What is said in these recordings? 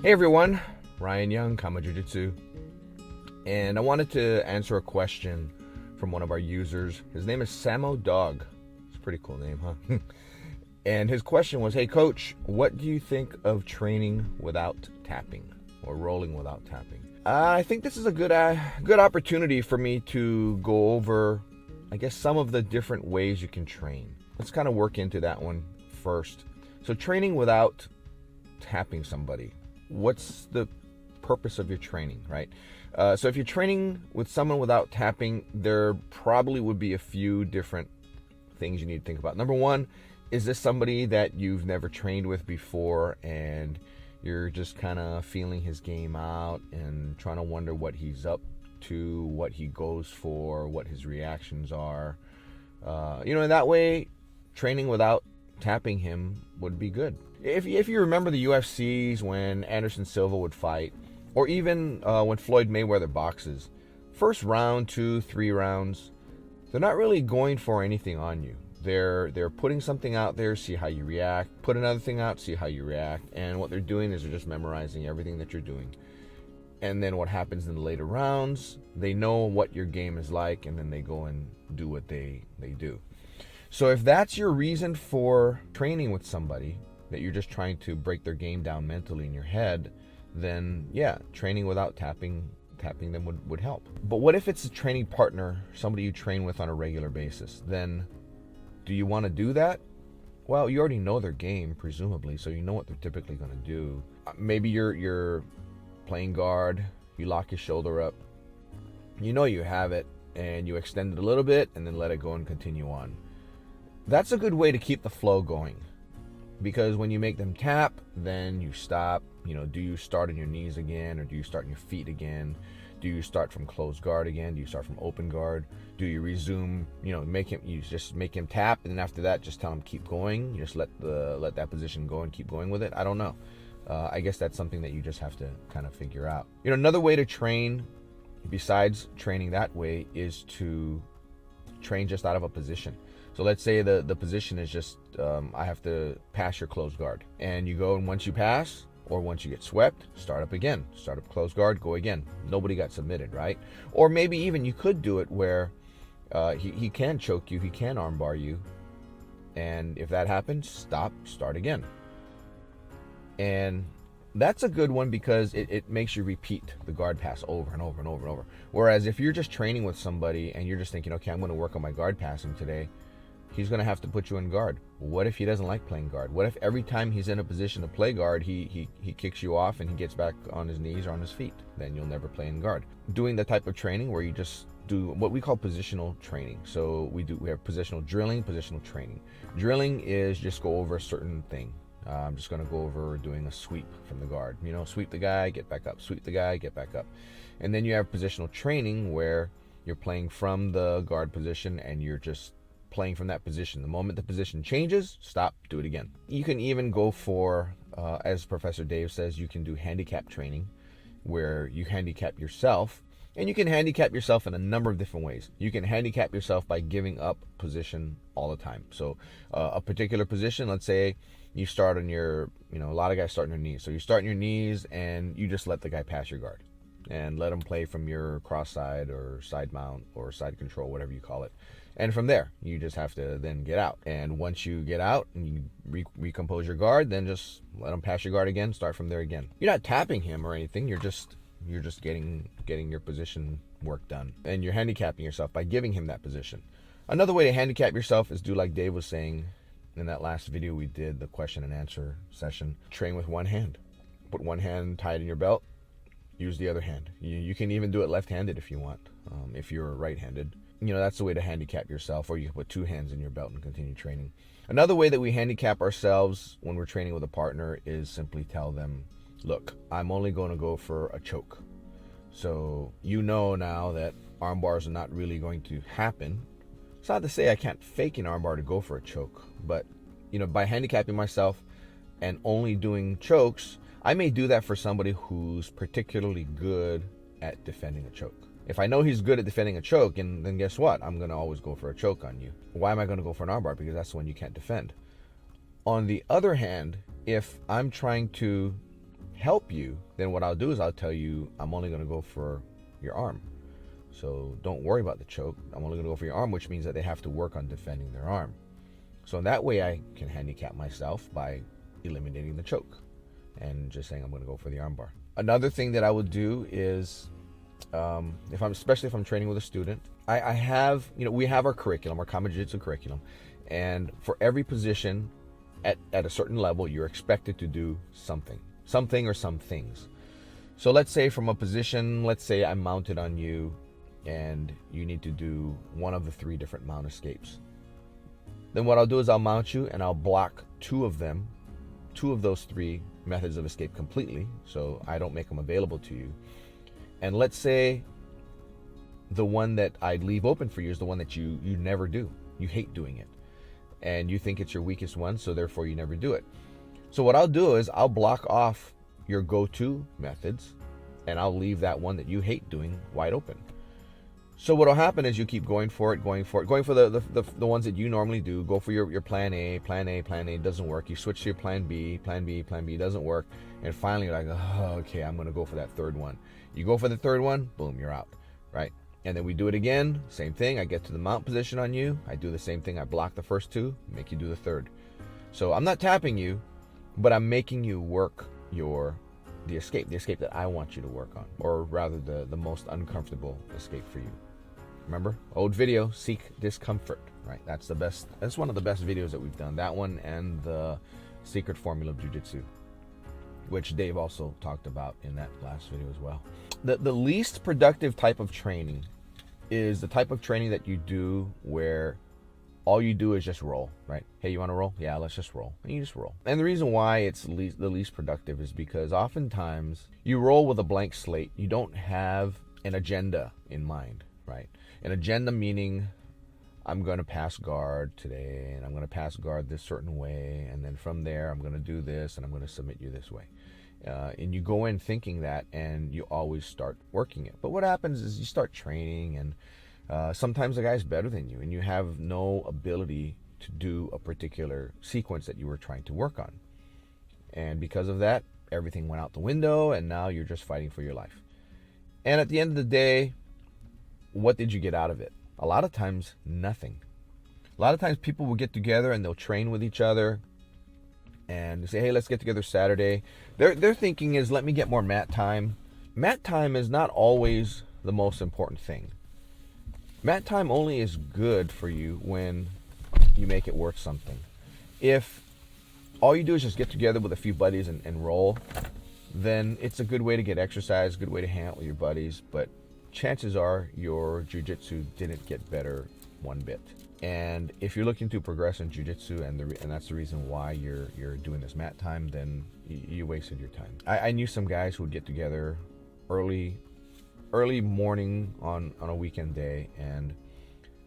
Hey everyone, Ryan Young, Kama Jiu-Jitsu, and I wanted to answer a question from one of our users. His name is Samo Dog. It's a pretty cool name, huh? And his question was, hey coach, what do you think of training without tapping or rolling without tapping? I think this is a good opportunity for me to go over, I guess, some of the different ways you can train. Let's kind of work into that one first. So training without tapping somebody. What's the purpose of your training, right? So if you're training with someone without tapping, there probably would be a few different things you need to think about. Number one, is this somebody that you've never trained with before and you're just kind of feeling his game out and trying to wonder what he's up to, what he goes for, what his reactions are? In that way, training without tapping him would be good. If you remember the UFCs when Anderson Silva would fight, or even when Floyd Mayweather boxes, first round, 2, 3 rounds, they're not really going for anything on you. They're putting something out there, see how you react, put another thing out, see how you react, and what they're doing is they're just memorizing everything that you're doing. And then what happens in the later rounds, they know what your game is like, and then they go and do what they do. So if that's your reason for training with somebody, that you're just trying to break their game down mentally in your head, then yeah, training without tapping them would help. But what if it's a training partner, somebody you train with on a regular basis? Then do you want to do that? Well, you already know their game, presumably, so you know what they're typically going to do. Maybe you're playing guard, you lock his shoulder up, you know you have it, and you extend it a little bit and then let it go and continue on. That's a good way to keep the flow going. Because when you make them tap, then you stop. Do you start on your knees again, or do you start on your feet again? Do you start from closed guard again? Do you start from open guard? Do you resume? You just make him tap, and then after that, just tell him keep going. You just let that position go and keep going with it. I don't know. I guess that's something that you just have to kind of figure out. Another way to train, besides training that way, is to train just out of a position. So let's say the position is just, I have to pass your closed guard. And you go, and once you pass, or once you get swept, start up again. Start up closed guard, go again. Nobody got submitted, right? Or maybe even you could do it where he can choke you, he can armbar you. And if that happens, start again. And that's a good one because it makes you repeat the guard pass over and over and over and over. Whereas if you're just training with somebody and you're just thinking, okay, I'm going to work on my guard passing today, he's going to have to put you in guard. What if he doesn't like playing guard? What if every time he's in a position to play guard, he kicks you off and he gets back on his knees or on his feet? Then you'll never play in guard. Doing the type of training where you just do what we call positional training. So we have positional drilling, positional training. Drilling is just go over a certain thing. I'm just going to go over doing a sweep from the guard. Sweep the guy, get back up. Sweep the guy, get back up. And then you have positional training where you're playing from the guard position and you're just playing from that position. The moment the position changes, stop, do it again. You can even go for, as Professor Dave says, you can do handicap training where you handicap yourself. And you can handicap yourself in a number of different ways. You can handicap yourself by giving up position all the time. So a particular position, let's say you start on your, a lot of guys start on their knees. So you start on your knees and you just let the guy pass your guard and let him play from your cross side or side mount or side control, whatever you call it. And from there, you just have to then get out. And once you get out and you recompose your guard, then just let him pass your guard again, start from there again. You're not tapping him or anything. You're just getting your position work done. And you're handicapping yourself by giving him that position. Another way to handicap yourself is do like Dave was saying in that last video we did, the question and answer session. Train with one hand. Put one hand tied in your belt. Use the other hand. You can even do it left-handed if you want, if you're right-handed. That's the way to handicap yourself, or you can put two hands in your belt and continue training. Another way that we handicap ourselves when we're training with a partner is simply tell them, look, I'm only going to go for a choke. So now that arm bars are not really going to happen. It's not to say I can't fake an arm bar to go for a choke, but by handicapping myself and only doing chokes, I may do that for somebody who's particularly good at defending a choke. If I know he's good at defending a choke, and then guess what? I'm going to always go for a choke on you. Why am I going to go for an armbar? Because that's the one you can't defend. On the other hand, if I'm trying to help you, then what I'll do is I'll tell you, I'm only going to go for your arm. So don't worry about the choke. I'm only going to go for your arm, which means that they have to work on defending their arm. So in that way, I can handicap myself by eliminating the choke and just saying I'm going to go for the arm bar. Another thing that I would do is, especially if I'm training with a student, I have, we have our curriculum, our Kama Jiu-Jitsu curriculum, and for every position at a certain level, you're expected to do something or some things. So let's say from a position, let's say I'm mounted on you and you need to do one of the 3 different mount escapes. Then what I'll do is I'll mount you and I'll block 2 of those 3 methods of escape completely, so I don't make them available to you. And let's say the one that I leave open for you is the one that you never do. You hate doing it. And you think it's your weakest one, so therefore you never do it. So what I'll do is I'll block off your go-to methods and I'll leave that one that you hate doing wide open. So what'll happen is you keep going for the ones that you normally do. Go for your plan A doesn't work. You switch to your plan B doesn't work. And finally you're like, oh, okay, I'm going to go for that 3rd one. You go for the 3rd one, boom, you're out, right? And then we do it again, same thing. I get to the mount position on you. I do the same thing. I block the first 2, make you do the 3rd. So I'm not tapping you, but I'm making you work the escape that I want you to work on, or rather the most uncomfortable escape for you. Remember, old video, seek discomfort, right? That's one of the best videos that we've done. That one and the secret formula of jiu-jitsu, which Dave also talked about in that last video as well. The least productive type of training is the type of training that you do where all you do is just roll, right? Hey, you want to roll? Yeah, let's just roll. And you just roll. And the reason why it's the least productive is because oftentimes you roll with a blank slate. You don't have an agenda in mind, right? An agenda meaning I'm going to pass guard today, and I'm going to pass guard this certain way, and then from there I'm going to do this, and I'm going to submit you this way. And you go in thinking that, and you always start working it. But what happens is you start training, and sometimes the guy's better than you, and you have no ability to do a particular sequence that you were trying to work on. And because of that, everything went out the window, and now you're just fighting for your life. And at the end of the day, what did you get out of it? A lot of times, nothing. A lot of times people will get together and they'll train with each other and say, hey, let's get together Saturday. Their thinking is, let me get more mat time. Mat time is not always the most important thing. Mat time only is good for you when you make it worth something. If all you do is just get together with a few buddies and roll, then it's a good way to get exercise, good way to hang out with your buddies, but chances are your jiu-jitsu didn't get better one bit. And if you're looking to progress in jiu-jitsu and that's the reason why you're doing this mat time, then you wasted your time. I knew some guys who would get together early morning on a weekend day, and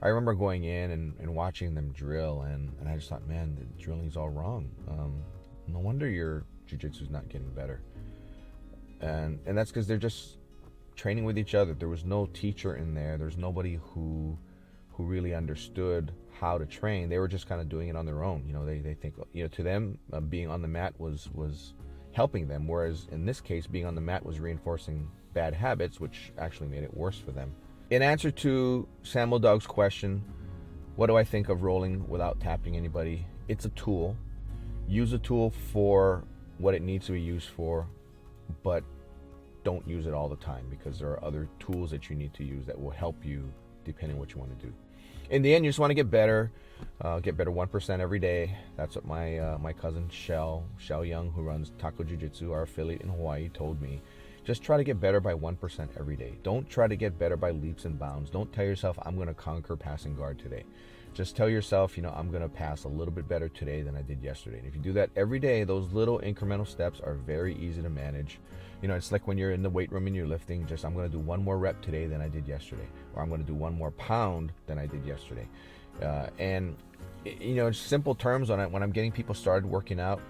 I remember going in and watching them drill, and I just thought, man, the drilling's all wrong. No wonder your jiu-jitsu's not getting better. And that's because they're just training with each other. There was no teacher in there. There's nobody who really understood how to train. They were just kind of doing it on their own. They think, to them, being on the mat was helping them, whereas in this case, being on the mat was reinforcing bad habits, which actually made it worse for them. In answer to Samo Dog's question, what do I think of rolling without tapping anybody? It's a tool. Use a tool for what it needs to be used for, but don't use it all the time, because there are other tools that you need to use that will help you depending on what you want to do. In the end, you just want to get better 1% every day. That's what my cousin Shell Young, who runs Taco Jiu-Jitsu, our affiliate in Hawaii, told me. Just try to get better by 1% every day. Don't try to get better by leaps and bounds. Don't tell yourself, I'm going to conquer passing guard today. Just tell yourself, I'm going to pass a little bit better today than I did yesterday. And if you do that every day, those little incremental steps are very easy to manage. It's like when you're in the weight room and you're lifting, just I'm going to do one more rep today than I did yesterday, or I'm going to do one more pound than I did yesterday. And simple terms on it, when I'm getting people started working out,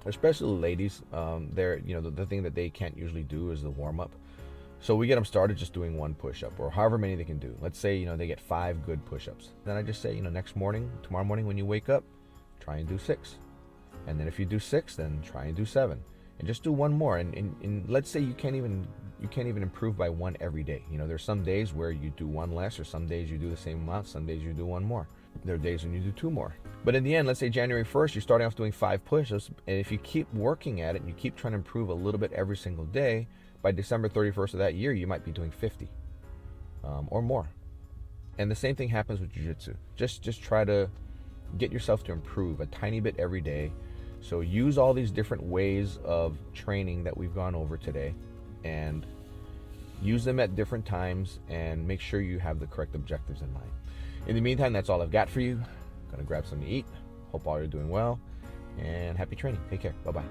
especially ladies, they're the thing that they can't usually do is the warm up. So we get them started just doing one push-up, or however many they can do. Let's say they get 5 good push-ups. Then I just say tomorrow morning when you wake up, try and do 6. And then if you do 6, then try and do 7. and just do one more. And let's say you can't even improve by one every day. You know, there's some days where you do one less, or some days you do the same amount, some days you do one more. There are days when you do two more. But in the end, let's say January 1st, you're starting off doing 5 push-ups, and if you keep working at it and you keep trying to improve a little bit every single day, by December 31st of that year, you might be doing 50 or more. And the same thing happens with jiu-jitsu. Just try to get yourself to improve a tiny bit every day. So use all these different ways of training that we've gone over today, and use them at different times, and make sure you have the correct objectives in mind. In the meantime, that's all I've got for you. Gonna grab something to eat. Hope all you're doing well, and happy training. Take care. Bye-bye.